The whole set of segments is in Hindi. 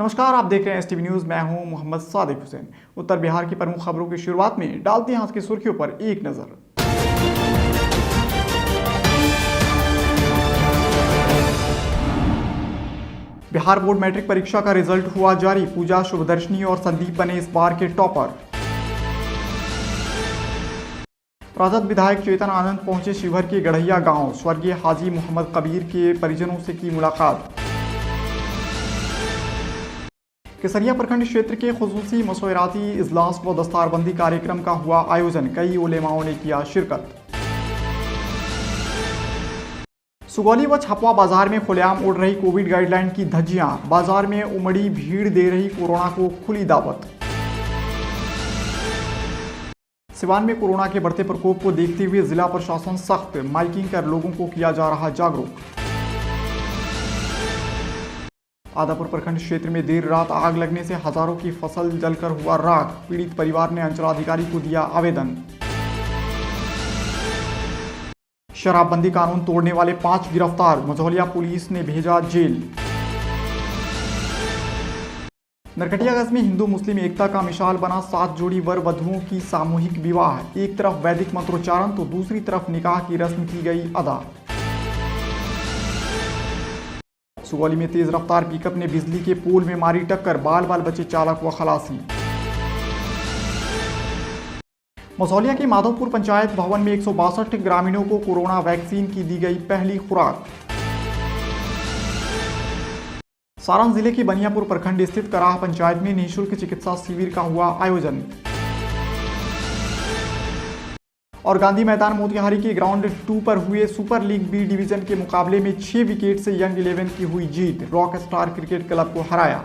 नमस्कार, आप देख रहे हैं एसटीवी न्यूज। मैं हूं मोहम्मद सादिक हुसैन। उत्तर बिहार की प्रमुख खबरों की शुरुआत में डालते हैं आज की सुर्खियों पर एक नजर। बिहार बोर्ड मैट्रिक परीक्षा का रिजल्ट हुआ जारी। पूजा, शुभदर्शनी और संदीप बने इस बार के टॉपर। राजद विधायक चेतन आनंद पहुंचे शिवहर के गढ़ैया गांव। स्वर्गीय हाजी मोहम्मद कबीर के परिजनों से की मुलाकात। केसरिया प्रखंड क्षेत्र के खुसूसी मशवराती इजलास व दस्तारबंदी कार्यक्रम का हुआ आयोजन। कई उलेमाओं ने किया शिरकत। सुगौली व छपवा बाजार में खुलेआम उड़ रही कोविड गाइडलाइन की धज्जियां। बाजार में उमड़ी भीड़ दे रही कोरोना को खुली दावत। सिवान में कोरोना के बढ़ते प्रकोप को देखते हुए जिला प्रशासन सख्त। माइकिंग कर लोगों को किया जा रहा जागरूक। आदापुर प्रखंड क्षेत्र में देर रात आग लगने से हजारों की फसल जलकर हुआ राख। पीड़ित परिवार ने अंचलाधिकारी को दिया आवेदन। शराबबंदी कानून तोड़ने वाले 5 गिरफ्तार। मझौलिया पुलिस ने भेजा जेल। नरकटियागंज में हिंदू मुस्लिम एकता का मिसाल बना 7 जोड़ी वर वधुओं की सामूहिक विवाह। एक तरफ वैदिक मंत्रोच्चारण तो दूसरी तरफ निकाह की रस्म की गई अदा। सुगौली में तेज रफ्तार पिकअप ने बिजली के पोल में मारी टक्कर। बाल बाल बचे चालक व खलासी। मसौलिया के माधवपुर पंचायत भवन में 162 ग्रामीणों को कोरोना वैक्सीन की दी गई पहली खुराक। सारण जिले के बनियापुर प्रखंड स्थित कराह पंचायत में निःशुल्क चिकित्सा शिविर का हुआ आयोजन। और गांधी मैदान मोतिहारी के ग्राउंड 2 पर हुए सुपर लीग बी डिवीजन के मुकाबले में 6 विकेट से यंग 11 की हुई जीत। रॉक स्टार क्रिकेट क्लब को हराया।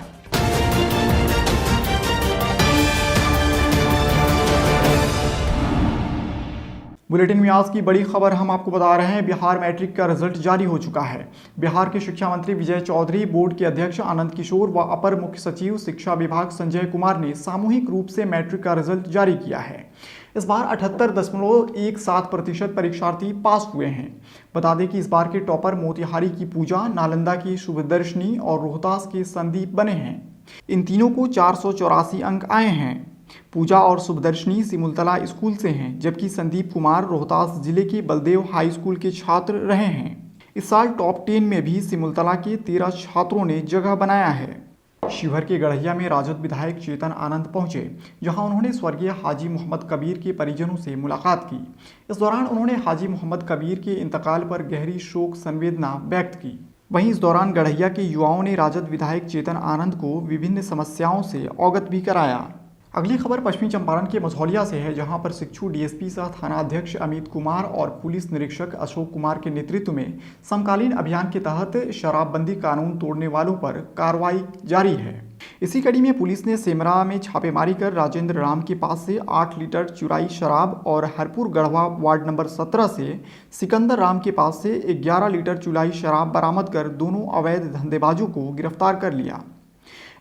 बुलेटिन में आज की बड़ी खबर हम आपको बता रहे हैं। बिहार मैट्रिक का रिजल्ट जारी हो चुका है। बिहार के शिक्षा मंत्री विजय चौधरी, बोर्ड के अध्यक्ष आनंद किशोर व अपर मुख्य सचिव शिक्षा विभाग संजय कुमार ने सामूहिक रूप से मैट्रिक का रिजल्ट जारी किया है। इस बार 78.17% परीक्षार्थी पास हुए हैं। बता दें कि इस बार के टॉपर मोतिहारी की पूजा, नालंदा की शुभदर्शनी और रोहतास के संदीप बने हैं। इन तीनों को 484 अंक आए हैं। पूजा और शुभदर्शनी सिमुलतला स्कूल से हैं, जबकि संदीप कुमार रोहतास जिले के बलदेव हाई स्कूल के छात्र रहे हैं। इस साल टॉप 10 में भी सिमुलतला के 13 छात्रों ने जगह बनाया है। शिवहर के गढ़ैया में राजद विधायक चेतन आनंद पहुंचे, जहां उन्होंने स्वर्गीय हाजी मोहम्मद कबीर के परिजनों से मुलाकात की। इस दौरान उन्होंने हाजी मोहम्मद कबीर के इंतकाल पर गहरी शोक संवेदना व्यक्त की। वहीं इस दौरान गढ़ैया के युवाओं ने राजद विधायक चेतन आनंद को विभिन्न समस्याओं से अवगत भी कराया। अगली खबर पश्चिमी चंपारण के मझौलिया से है, जहां पर शिक्षु डीएसपी सह थाना अध्यक्ष अमित कुमार और पुलिस निरीक्षक अशोक कुमार के नेतृत्व में समकालीन अभियान के तहत शराबबंदी कानून तोड़ने वालों पर कार्रवाई जारी है। इसी कड़ी में पुलिस ने सेमरा में छापेमारी कर राजेंद्र राम के पास से 8 लीटर चुराई शराब और हरपुर गढ़वा वार्ड नंबर 17 से सिकंदर राम के पास से 11 लीटर चुराई शराब बरामद कर दोनों अवैध धंधेबाजों को गिरफ्तार कर लिया।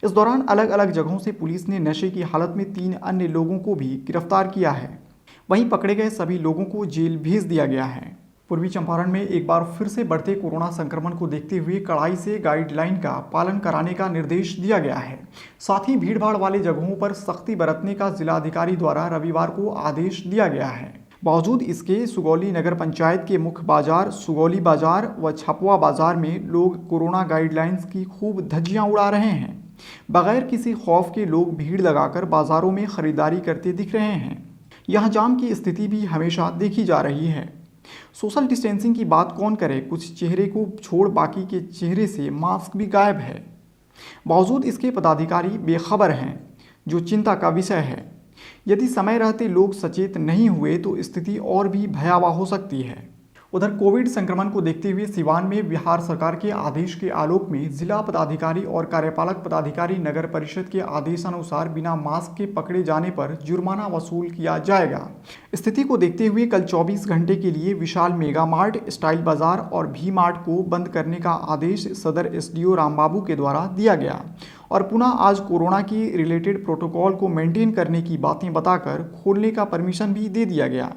इस दौरान अलग अलग जगहों से पुलिस ने नशे की हालत में 3 अन्य लोगों को भी गिरफ्तार किया है। वहीं पकड़े गए सभी लोगों को जेल भेज दिया गया है। पूर्वी चंपारण में एक बार फिर से बढ़ते कोरोना संक्रमण को देखते हुए कड़ाई से गाइडलाइन का पालन कराने का निर्देश दिया गया है। साथ ही भीड़भाड़ वाले जगहों पर सख्ती बरतने का जिलाधिकारी द्वारा रविवार को आदेश दिया गया है। बावजूद इसके सुगौली नगर पंचायत के मुख्य बाजार सुगौली बाजार व छपवा बाजार में लोग कोरोना गाइडलाइंस की खूब धज्जियां उड़ा रहे हैं। बगैर किसी खौफ के लोग भीड़ लगाकर बाजारों में खरीदारी करते दिख रहे हैं। यहाँ जाम की स्थिति भी हमेशा देखी जा रही है। सोशल डिस्टेंसिंग की बात कौन करे, कुछ चेहरे को छोड़ बाकी के चेहरे से मास्क भी गायब है। बावजूद इसके पदाधिकारी बेखबर हैं, जो चिंता का विषय है। यदि समय रहते लोग सचेत नहीं हुए तो स्थिति और भी भयावह हो सकती है। उधर कोविड संक्रमण को देखते हुए सिवान में बिहार सरकार के आदेश के आलोक में जिला पदाधिकारी और कार्यपालक पदाधिकारी नगर परिषद के आदेशानुसार बिना मास्क के पकड़े जाने पर जुर्माना वसूल किया जाएगा। स्थिति को देखते हुए कल 24 घंटे के लिए विशाल मेगा मार्ट, स्टाइल बाजार और भी मार्ट को बंद करने का आदेश सदर एसडीओ रामबाबू के द्वारा दिया गया और पुनः आज कोरोना की रिलेटेड प्रोटोकॉल को मेंटेन करने की बातें बताकर खोलने का परमिशन भी दे दिया गया।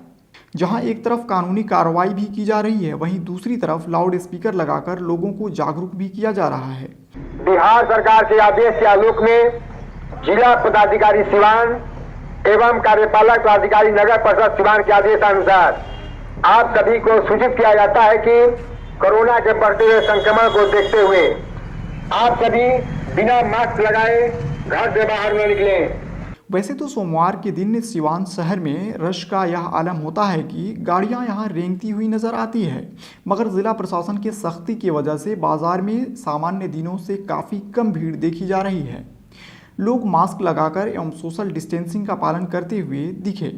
जहां एक तरफ कानूनी कार्रवाई भी की जा रही है, वहीं दूसरी तरफ लाउड स्पीकर लगाकर लोगों को जागरूक भी किया जा रहा है। बिहार सरकार के आदेश के आलोक में जिला पदाधिकारी सिवान एवं कार्यपालक पदाधिकारी नगर परिषद सिवान के आदेशानुसार आप सभी को सूचित किया जाता है कि कोरोना के बढ़ते हुए संक्रमण को देखते हुए आप सभी बिना मास्क लगाए घर से बाहर न निकलें। वैसे तो सोमवार के दिन सिवान शहर में रश का यह आलम होता है कि गाड़ियां यहां रेंगती हुई नजर आती है, मगर जिला प्रशासन की सख्ती की वजह से बाजार में सामान्य दिनों से काफ़ी कम भीड़ देखी जा रही है। लोग मास्क लगाकर एवं सोशल डिस्टेंसिंग का पालन करते हुए दिखे,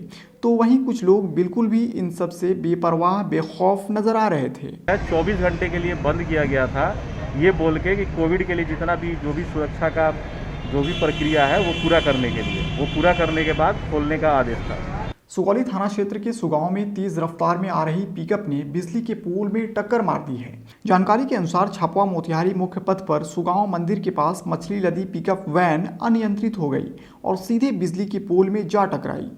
तो वहीं कुछ लोग बिल्कुल भी इन सब से बेपरवाह बेखौफ नजर आ रहे थे। 24 घंटे के लिए बंद किया गया था, ये बोल के कि कोविड के लिए जितना भी जो भी सुरक्षा का जो भी प्रक्रिया है वो पूरा करने के लिए, वो पूरा करने के बाद खोलने का आदेश था। सुगौली थाना क्षेत्र के सुगांव में तेज रफ्तार में आ रही पिकअप ने बिजली के पोल में टक्कर मार दी है। जानकारी के अनुसार छपवा मोतिहारी मुख्य पथ पर सुगांव मंदिर के पास मछली लदी पिकअप वैन अनियंत्रित हो गई और सीधे बिजली के पोल में जा टकराई।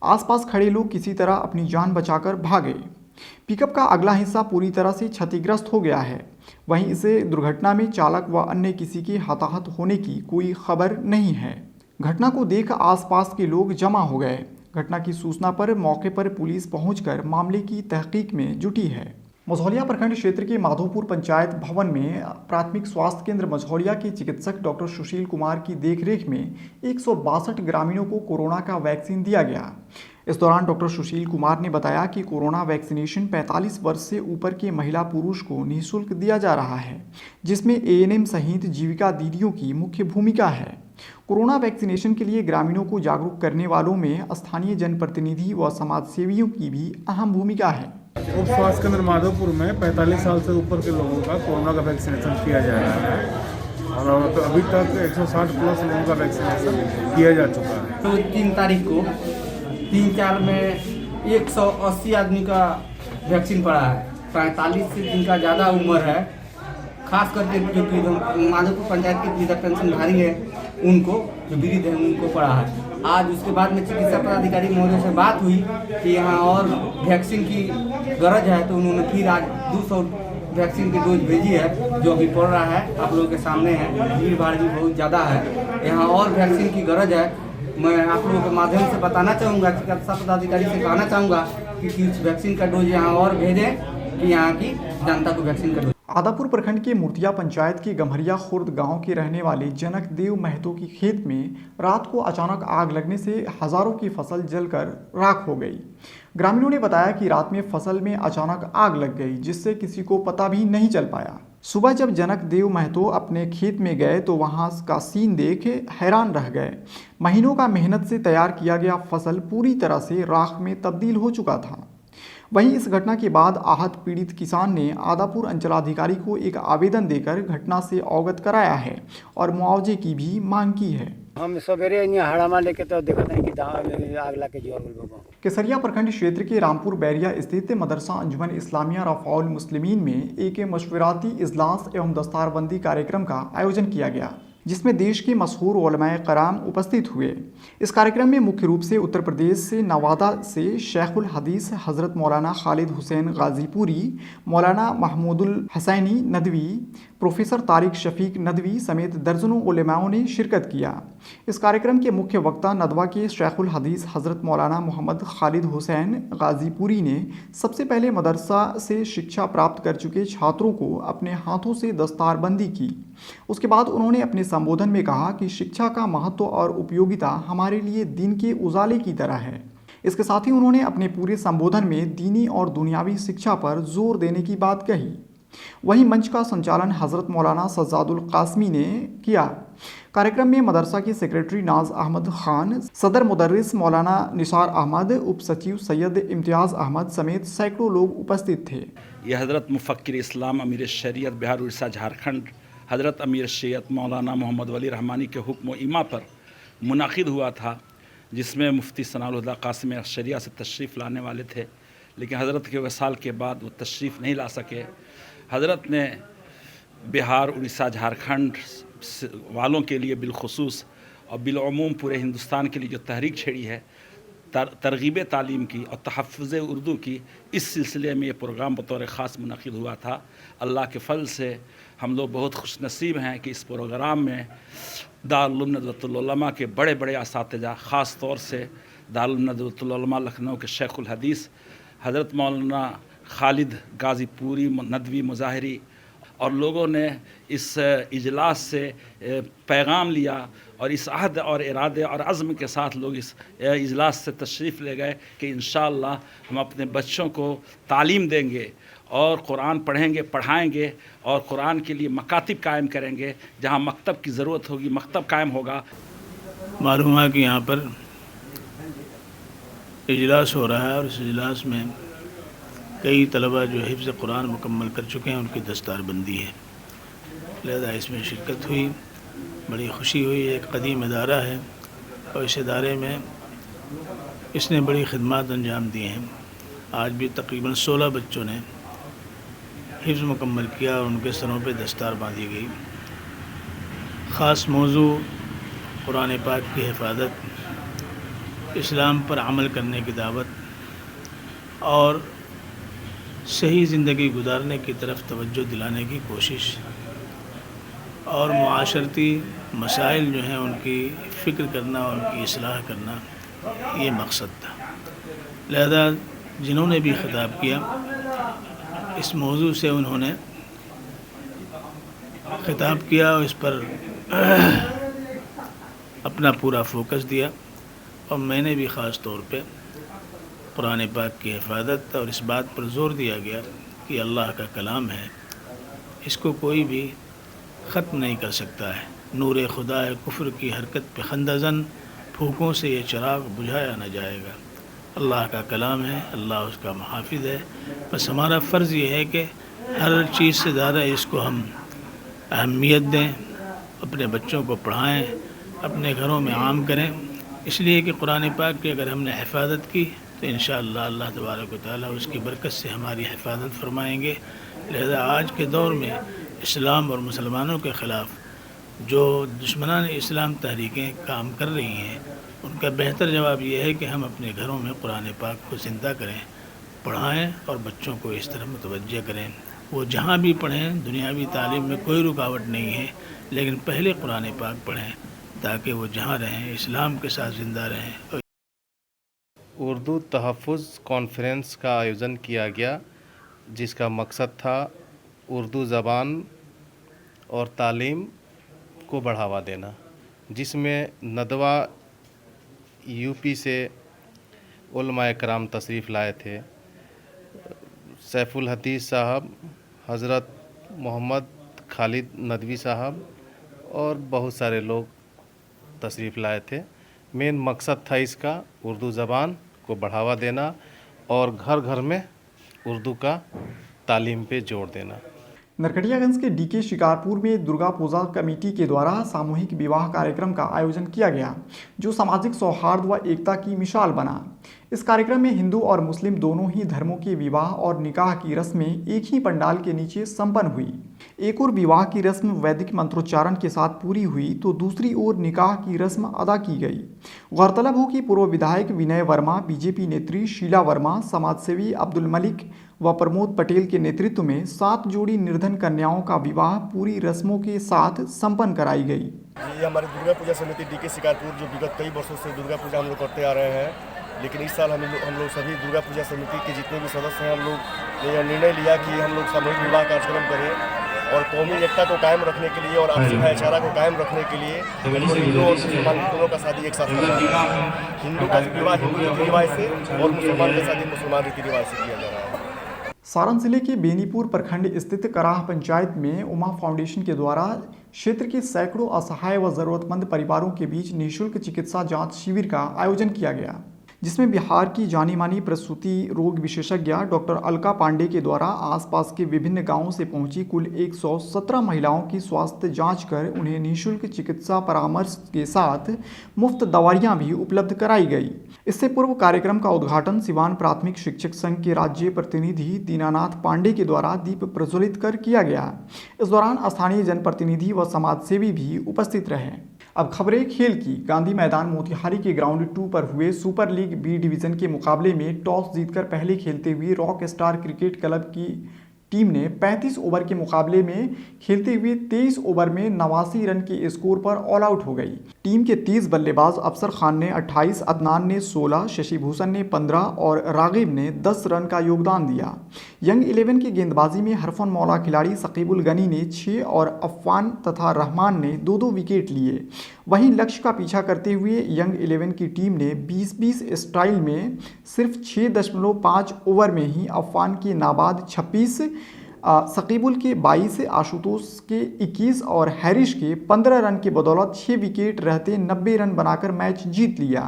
आसपास खड़े लोग किसी तरह अपनी जान बचाकर भागे। पिकअप का अगला हिस्सा पूरी तरह से क्षतिग्रस्त हो गया है। वहीं इसे दुर्घटना में चालक व अन्य किसी के हताहत होने की कोई खबर नहीं है। घटना को देख आसपास के लोग जमा हो गए। घटना की सूचना पर मौके पर पुलिस पहुंचकर मामले की तहकीक में जुटी है। मझौलिया प्रखंड क्षेत्र के माधोपुर पंचायत भवन में प्राथमिक स्वास्थ्य केंद्र मझौलिया के चिकित्सक डॉक्टर सुशील कुमार की देखरेख में 162 ग्रामीणों को कोरोना का वैक्सीन दिया गया। इस दौरान डॉक्टर सुशील कुमार ने बताया कि कोरोना वैक्सीनेशन 45 वर्ष से ऊपर के महिला पुरुष को निःशुल्क दिया जा रहा है, जिसमें एएनएम सहित जीविका दीदियों की मुख्य भूमिका है। कोरोना वैक्सीनेशन के लिए ग्रामीणों को जागरूक करने वालों में स्थानीय जनप्रतिनिधि व समाजसेवियों की भी अहम भूमिका है। उप स्वास्थ्य केंद्र माधोपुर में 45 साल से ऊपर के लोगों का कोरोना का वैक्सीनेशन किया जा रहा है और अभी तक 160 प्लस लोगों का वैक्सीनेशन किया जा चुका है। तो 3 तारीख को 3-4 में 180 आदमी का वैक्सीन पड़ा है। 45 से जिनका ज़्यादा उम्र है, खास करके जो कि माधोपुर पंचायत के वृद्धा पेंशनधारी है, उनको जो वृद्ध है उनको पड़ा है। आज उसके बाद में चिकित्सा पदाधिकारी महोदय से बात हुई कि यहाँ और वैक्सीन की गरज है, तो उन्होंने फिर आज 200 वैक्सीन की डोज भेजी है, जो अभी पड़ रहा है, आप लोगों के सामने है। भीड़ भाड़ भी बहुत ज़्यादा है, यहाँ और वैक्सीन की गरज है। मैं आप लोगों के माध्यम से बताना चाहूँगा, चिकित्सा पदाधिकारी से कहना चाहूँगा कि उस वैक्सीन का डोज यहाँ और भेजें कि यहाँ की जनता को वैक्सीन का डोज। आदापुर प्रखंड के मूर्तिया पंचायत के गम्हरिया खुर्द गांव के रहने वाले जनक देव महतो की खेत में रात को अचानक आग लगने से हजारों की फसल जलकर राख हो गई। ग्रामीणों ने बताया कि रात में फसल में अचानक आग लग गई, जिससे किसी को पता भी नहीं चल पाया। सुबह जब जनक देव महतो अपने खेत में गए तो वहां का सीन देख हैरान रह गए। महीनों का मेहनत से तैयार किया गया फसल पूरी तरह से राख में तब्दील हो चुका था। वहीं इस घटना के बाद आहत पीड़ित किसान ने आदापुर अंचलाधिकारी को एक आवेदन देकर घटना से अवगत कराया है और मुआवजे की भी मांग की है। हम सवेरे हड़ामा लेके तो देखते हैं कि आग लग के जोर। केसरिया प्रखंड क्षेत्र के रामपुर बैरिया स्थित मदरसा अंजुमन इस्लामिया रफ़ाउल मुस्लिमीन में एक मशवराती इजलास एवं दस्तारबंदी कार्यक्रम का आयोजन किया गया, जिसमें देश के मशहूर उलमाए कराम उपस्थित हुए। इस कार्यक्रम में मुख्य रूप से उत्तर प्रदेश से नवादा से शेखुल हदीस हज़रत मौलाना खालिद हुसैन गाजीपुरी, मौलाना महमूदुल हसैनी नदवी, प्रोफेसर तारिक शफीक नदवी समेत दर्जनों उलमाओं ने शिरकत किया। इस कार्यक्रम के मुख्य वक्ता नदवा के शेखुल हदीस हज़रत मौलाना मोहम्मद खालिद हुसैन गाजीपुरी ने सबसे पहले मदरसा से शिक्षा प्राप्त कर चुके छात्रों को अपने हाथों से दस्तारबंदी की। उसके बाद उन्होंने अपने संबोधन में कहा कि शिक्षा का महत्व और उपयोगिता हमारे लिए दिन के उजाले की तरह है। इसके साथ ही उन्होंने अपने पूरे संबोधन में दीनी और दुनियावी शिक्षा पर जोर देने की बात कही। वहीं मंच का संचालन हज़रत मौलाना सज्जादुल कासमी ने किया। कार्यक्रम में मदरसा के सेक्रेटरी नाज अहमद खान, सदर मुदर्रिस मौलाना निसार अहमद, उप सचिव सैयद इम्तियाज़ अहमद समेत सैकड़ों लोग उपस्थित थे। यह हज़रत मुफ़क्किर इस्लाम अमीर शरीयत बिहार उड़ीसा झारखंड हज़रत अमीर शरीयत मौलाना मोहम्मद वली रहमानी के हुक्म इमा पर मुनाकिद हुआ था, जिसमें मुफ्ती सनाउल हुदा कासिम अशरिया से तशरीफ़ लाने वाले थे, लेकिन हज़रत के वसाल के बाद वो तशरीफ़ नहीं ला सके। हज़रत ने बिहार उड़ीसा झारखंड वालों के लिए बिलखुसूस और बिलअमूम पूरे हिंदुस्तान के लिए जो तहरीक छेड़ी है, तरगीब तालीम की और तहफ़्फ़ुज़ उर्दू की, इस सिलसिले में ये प्रोग्राम बतौर ख़ास मुनक़िद हुआ था। अल्लाह के फ़ज़ल से हम लोग बहुत खुशनसीब हैं कि इस प्रोग्राम में दारुल उलूम नदवतुल उलमा के बड़े बड़े असातिज़ा, ख़ास तौर से दारुल उलूम नदवतुल उलमा लखनऊ के शेखुल हदीस हज़रत मौलाना खालिद गाज़ीपुरी नदवी मुज़ाहिरी और लोगों ने इस इजलास से पैगाम लिया और इस अहद और इरादे और अज़्म के साथ लोग इस इजलास से तशरीफ़ ले गए कि इंशाअल्लाह हम अपने बच्चों को तालीम देंगे और कुरान पढ़ेंगे, पढ़ाएंगे और कुरान के लिए मकातिब कायम करेंगे। जहाँ मकतब की ज़रूरत होगी मकतब कायम होगा। मालूम है कि यहाँ पर इजलास हो रहा है और इस इजलास में कई तलबा जो हिफ्ज़ कुरान मुकम्मल कर चुके हैं उनकी दस्तारबंदी है, लिहाजा इसमें शिरकत हुई, बड़ी खुशी हुई। एक कदीम इदारा है और इस इदारे में इसने बड़ी खिदमत अंजाम दी हैं। आज भी तकरीबन 16 बच्चों ने हिफ्ज़ मुकम्मल किया और उनके सरों पे दस्तार बांधी गई। ख़ास मौजू कुरान पाक की हिफाजत, इस्लाम पर अमल करने की दावत और सही ज़िंदगी गुजारने की तरफ तवज्जो दिलाने की कोशिश और मुआशरती मसाइल जो हैं उनकी फ़िक्र करना, उनकी इस्लाह करना, ये मकसद था। लिहाजा जिन्होंने भी ख़िताब किया इस मौजू से उन्होंने ख़िताब किया और इस पर अपना पूरा फोकस दिया और मैंने भी ख़ास तौर पे कुरान पाक की हिफाजत और इस बात पर ज़ोर दिया गया कि अल्लाह का कलाम है, इसको कोई भी ख़त्म नहीं कर सकता है। नूर खुदा कुफ्र की हरकत पे खंदाजन फूकों से ये चिराग बुझाया न जाएगा। अल्लाह का कलाम है, अल्लाह उसका मुहाफ़िज़ है। बस हमारा फ़र्ज़ ये है कि हर चीज़ से ज़्यादा इसको हम अहमियत दें, अपने बच्चों को पढ़ाएँ, अपने घरों में आम करें, इसलिए कि कुरान पाक की अगर हमने हिफाजत की तो इंशाअल्लाह अल्लाह तबारक व तआला उसकी बरकत से हमारी हिफाजत फरमाएँगे। लिहाजा आज के दौर में इस्लाम और मुसलमानों के ख़िलाफ़ जो दुश्मनान इस्लाम तहरीकें काम कर रही हैं, उनका बेहतर जवाब यह है कि हम अपने घरों में कुरान पाक को ज़िंदा करें, पढ़ाएँ और बच्चों को इस तरह मुतवज्जह करें। वो जहाँ भी पढ़ें, दुनियावी तालीम में कोई रुकावट नहीं है, लेकिन पहले कुरान पाक पढ़ें ताकि वो जहाँ रहें इस्लाम के साथ ज़िंदा रहें। उर्दू तहफ़्फ़ुज़ कॉन्फ्रेंस का आयोजन किया गया, जिसका मकसद था उर्दू ज़बान और तालीम को बढ़ावा देना, जिसमें नदवा यूपी से उलमाए कराम तशरीफ़ लाए थे। सैफुल हदीस साहब, हज़रत मोहम्मद खालिद नदवी साहब और बहुत सारे लोग तशरीफ़ लाए थे। मेन मकसद था इसका उर्दू ज़बान को बढ़ावा देना और घर घर में उर्दू का तालीम पे जोर देना। नरकटियागंज के डीके शिकारपुर में दुर्गा पूजा कमेटी के द्वारा सामूहिक विवाह कार्यक्रम का आयोजन किया गया, जो सामाजिक सौहार्द व एकता की मिसाल बना। इस कार्यक्रम में हिंदू और मुस्लिम दोनों ही धर्मों के विवाह और निकाह की रस्में एक ही पंडाल के नीचे संपन्न हुई। एक और विवाह की रस्म वैदिक मंत्रोच्चारण के साथ पूरी हुई तो दूसरी ओर निकाह की रस्म अदा की गई। गौरतलब हो कि पूर्व विधायक विनय वर्मा, बीजेपी नेत्री शीला वर्मा, समाजसेवी अब्दुल मलिक व प्रमोद पटेल के नेतृत्व में 7 जोड़ी निर्धन कन्याओं का विवाह पूरी रस्मों के साथ संपन्न कराई गई। ये हमारी दुर्गा पूजा समिति डीके शिकारपुर जो विगत कई वर्षों से दुर्गा पूजा हम लोग करते आ रहे हैं, लेकिन इस साल हम लोग सभी दुर्गा पूजा समिति के जितने भी सदस्य हैं, हम लोग ने यह निर्णय लिया कि हम लोग सामूहिक विवाह कार्यक्रम करें और कौमी एकता को कायम रखने के लिए और आपसी भाईचारा को कायम रखने के लिए हिंदू और मुसलमान दोनों का शादी एक साथ करना है। हिंदू का विवाह हिंदू रीति रिवाज से और मुसलमान का शादी मुसलमान रीति रिवाज से किया जा रहा है। सारण जिले के बेनीपुर प्रखंड स्थित कराह पंचायत में उमा फाउंडेशन के द्वारा क्षेत्र के सैकड़ों असहाय व जरूरतमंद परिवारों के बीच निःशुल्क चिकित्सा जांच शिविर का आयोजन किया गया, जिसमें बिहार की जानी मानी प्रसूति रोग विशेषज्ञ डॉक्टर अलका पांडे के द्वारा आसपास के विभिन्न गांवों से पहुंची कुल 117 महिलाओं की स्वास्थ्य जांच कर उन्हें निःशुल्क चिकित्सा परामर्श के साथ मुफ्त दवाइयां भी उपलब्ध कराई गई। इससे पूर्व कार्यक्रम का उद्घाटन सिवान प्राथमिक शिक्षक संघ के राज्य प्रतिनिधि दीनानाथ पांडे के द्वारा दीप प्रज्वलित कर किया गया। इस दौरान स्थानीय जनप्रतिनिधि व समाजसेवी भी उपस्थित रहे। अब खबरें खेल की। गांधी मैदान मोतिहारी के ग्राउंड 2 पर हुए सुपर लीग बी डिवीजन के मुकाबले में टॉस जीतकर पहले खेलते हुए रॉक स्टार क्रिकेट क्लब की टीम ने 35 ओवर के मुकाबले में खेलते हुए 23 ओवर में 89 रन के स्कोर पर ऑल आउट हो गई। टीम के 30 बल्लेबाज अफसर खान ने 28, अदनान ने 16, शशि भूषण ने 15 और रागिब ने 10 रन का योगदान दिया। यंग 11 की गेंदबाजी में हरफन मौला खिलाड़ी सकीबुल गनी ने 6 और अफवान तथा रहमान ने 2-2 विकेट लिए। वहीं लक्ष्य का पीछा करते हुए यंग 11 की टीम ने 20-20 स्टाइल में सिर्फ 6.5 ओवर में ही अफवान के नाबाद 26, सकीबुल के 22, आशुतोष के 21 और हैरिश के 15 रन की बदौलत 6 विकेट रहते 90 रन बनाकर मैच जीत लिया।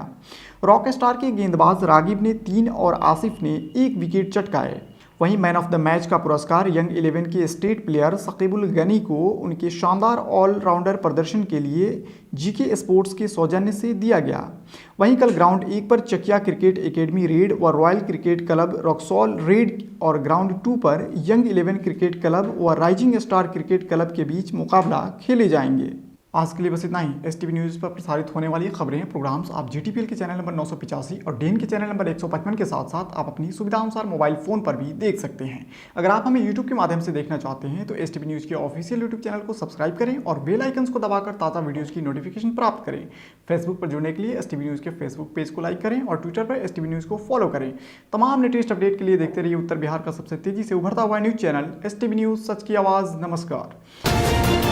रॉक स्टार के गेंदबाज रागिब ने 3 और आसिफ ने 1 विकेट चटकाए। वहीं मैन ऑफ द मैच का पुरस्कार यंग 11 के स्टेट प्लेयर सकीबुल गनी को उनके शानदार ऑलराउंडर प्रदर्शन के लिए जीके स्पोर्ट्स के सौजन्य से दिया गया। वहीं कल ग्राउंड 1 पर चकिया क्रिकेट एकेडमी रेड व रॉयल क्रिकेट क्लब रॉक्सॉल रेड और ग्राउंड 2 पर यंग 11 क्रिकेट क्लब व राइजिंग स्टार क्रिकेट क्लब के बीच मुकाबला खेले जाएंगे। आज के लिए बस इतना ही। एसटीवी न्यूज़ पर प्रसारित होने वाली खबरें प्रोग्राम्स आप जीटीपीएल के चैनल नंबर 985 और डेन के चैनल नंबर 155 के साथ साथ आप अपनी सुविधानुसार मोबाइल फ़ोन पर भी देख सकते हैं। अगर आप हमें यूट्यूब के माध्यम से देखना चाहते हैं तो एसटीवी न्यूज़ के ऑफिशियल यूट्यूब चैनल को सब्सक्राइब करें और बेल आइकन्स को दबाकर ताज़ा वीडियोज़ की नोटिफिकेशन प्राप्त करें। फेसबुक पर जुड़ने के लिए एसटीवी न्यूज़ के फेसबुक पेज को लाइक करें और ट्विटर पर एसटीवी न्यूज़ को फॉलो करें। तमाम लेटेस्ट अपडेट के लिए देखते रहिए उत्तर बिहार का सबसे तेज़ी से उभरता हुआ न्यूज़ चैनल एसटीवी न्यूज़, सच की आवाज़। नमस्कार।